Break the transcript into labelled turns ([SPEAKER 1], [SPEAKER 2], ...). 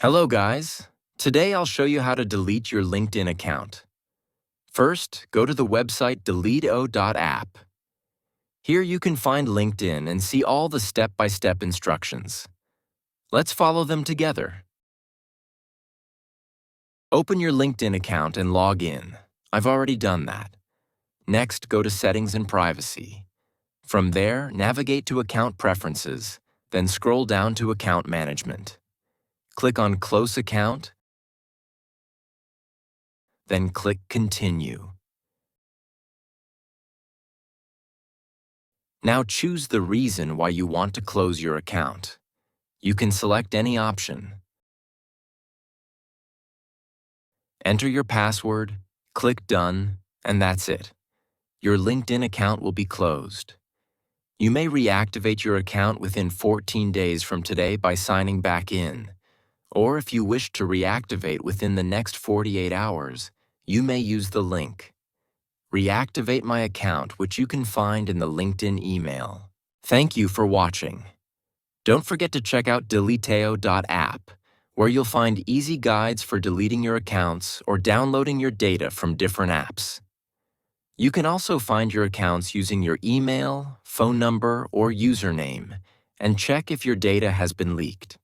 [SPEAKER 1] Hello guys! Today I'll show you how to delete your LinkedIn account. First, go to the website Deleteo.app. Here you can find LinkedIn and see all the step-by-step instructions. Let's follow them together. Open your LinkedIn account and log in. I've already done that. Next, go to Settings and Privacy. From there, navigate to Account Preferences, then scroll down to Account Management. Click on Close Account, then click Continue. Now choose the reason why you want to close your account. You can select any option. Enter your password, click Done, and that's it. Your LinkedIn account will be closed. You may reactivate your account within 14 days from today by signing back in. Or if you wish to reactivate within the next 48 hours, you may use the link. Reactivate my account, which you can find in the LinkedIn email. Thank you for watching. Don't forget to check out Deleteo.app, where you'll find easy guides for deleting your accounts or downloading your data from different apps. You can also find your accounts using your email, phone number, or username, and check if your data has been leaked.